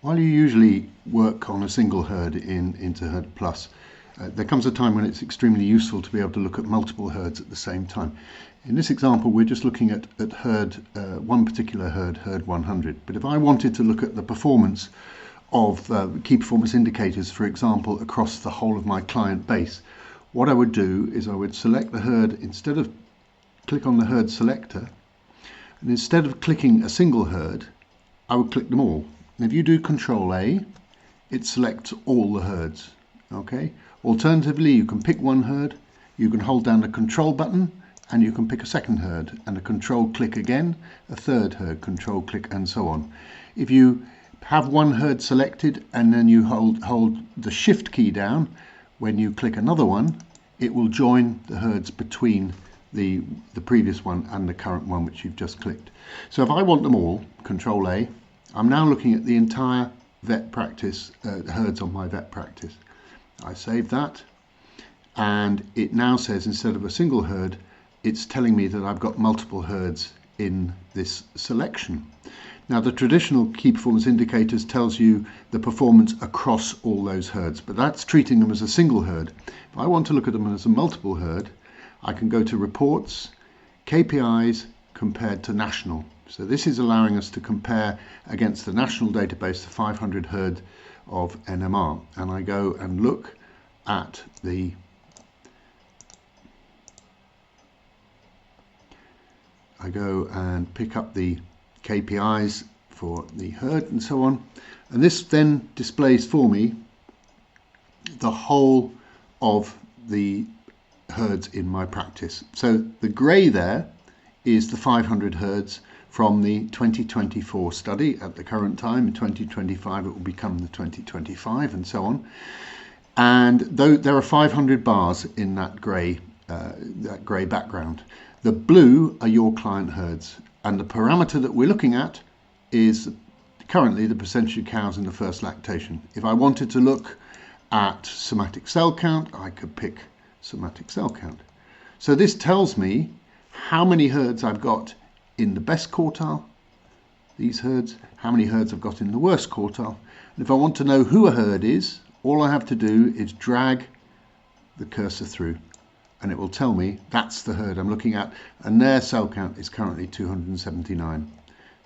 While you usually work on a single herd into Herd Plus, there comes a time when it's extremely useful to be able to look at multiple herds at the same time. In this example, we're just looking at one particular herd, herd 100. But if I wanted to look at the performance of key performance indicators, for example, across the whole of my client base, what I would do is I would select the herd, click on the herd selector, and instead of clicking a single herd, I would click them all. And if you do Control A, it selects all the herds. Okay. Alternatively, you can pick one herd, you can hold down the Control button, and you can pick a second herd, and a Control click again, a third herd, Control click, and so on. If you have one herd selected and then you hold the Shift key down, when you click another one, it will join the herds between the previous one and the current one which you've just clicked. So if I want them all, Control A, I'm now looking at the entire vet practice, herds on my vet practice. I save that, and it now says instead of a single herd, it's telling me that I've got multiple herds in this selection. Now, the traditional key performance indicators tells you the performance across all those herds, but that's treating them as a single herd. If I want to look at them as a multiple herd, I can go to Reports, KPIs compared to national. So this is allowing us to compare against the national database, the 500 herd of NMR. And I go and look at I go and pick up the KPIs for the herd and so on. And this then displays for me the whole of the herds in my practice. So the grey there is the 500 herds from the 2024 study. At the current time, in 2025, it will become the 2025 and so on. And though there are 500 bars in that grey background, the blue are your client herds. And the parameter that we're looking at is currently the percentage of cows in the first lactation. If I wanted to look at somatic cell count, I could pick somatic cell count. So this tells me how many herds I've got in the best quartile, these herds, how many herds I've got in the worst quartile. And if I want to know who a herd is, all I have to do is drag the cursor through and it will tell me that's the herd I'm looking at, and their cell count is currently 279.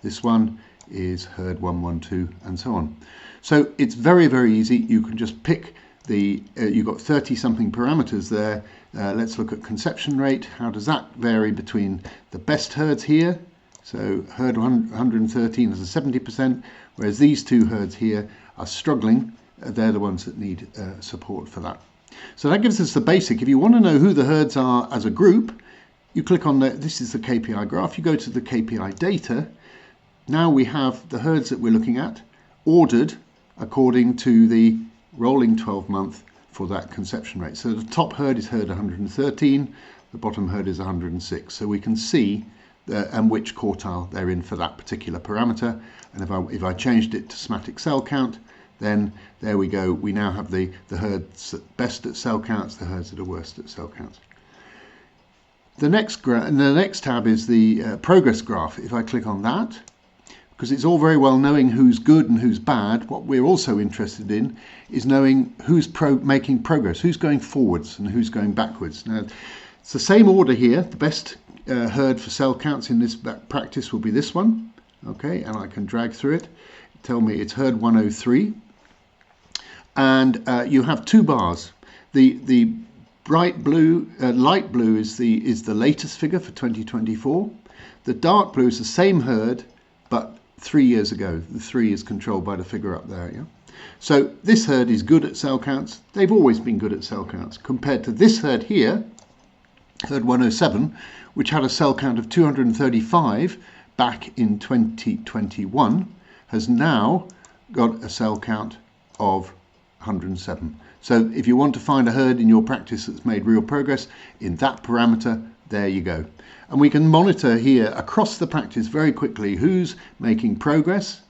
This one is herd 112 and so on. So it's very, very easy. You can just pick you've got 30 something parameters there. Let's look at conception rate. How does that vary between the best herds here? So herd 113 is a 70%, whereas these two herds here are struggling. They're the ones that need support for that. So that gives us the basic. If you want to know who the herds are as a group, you click on this is the KPI graph. You go to the KPI data. Now we have the herds that we're looking at ordered according to the rolling 12-month for that conception rate. So the top herd is herd 113, the bottom herd is 106. So we can see and which quartile they're in for that particular parameter. And if I changed it to somatic cell count, then there we go. We now have the herds best at cell counts, the herds that are worst at cell counts. The next tab is the progress graph. If I click on that, because it's all very well knowing who's good and who's bad, what we're also interested in is knowing who's making progress, who's going forwards and who's going backwards. Now, it's the same order here. The best herd for cell counts in this practice will be this one. Okay, and I can drag through it. Tell me it's herd 103. And you have two bars. The bright blue, light blue is the latest figure for 2024. The dark blue is the same herd, but 3 years ago. The 3 is controlled by the figure up there. Yeah. So this herd is good at cell counts. They've always been good at cell counts compared to this herd here, herd 107, which had a cell count of 235 back in 2021, has now got a cell count of 107. So if you want to find a herd in your practice that's made real progress in that parameter, there you go. And we can monitor here across the practice very quickly who's making progress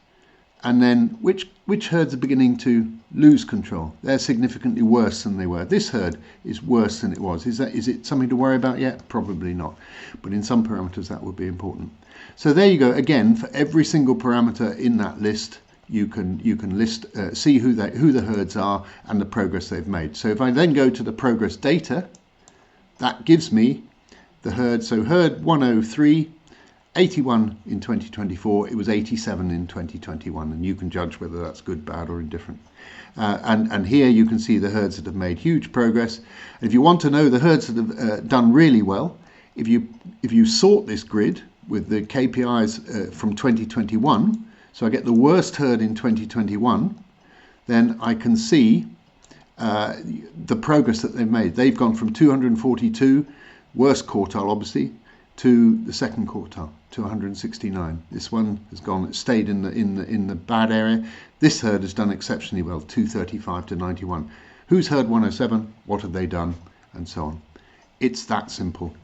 and then which herds are beginning to lose control. They're significantly worse than they were. This herd is worse than it was. Is it something to worry about yet? Probably not. But in some parameters that would be important. So there you go. Again, for every single parameter in that list, you can list see who the herds are and the progress they've made. So if I then go to the progress data, that gives me the herd. So herd 103, 81 in 2024, it was 87 in 2021, and you can judge whether that's good, bad or indifferent. And here you can see the herds that have made huge progress. And if you want to know the herds that have done really well, if you sort this grid with the KPIs from 2021, so I get the worst herd in 2021, then I can see the progress that they've made. They've gone from 242, worst quartile obviously, to the second quartile, to 169. This one has gone, stayed in the bad area. This herd has done exceptionally well, 235 to 91. Who's herd 107? What have they done? And so on. It's that simple.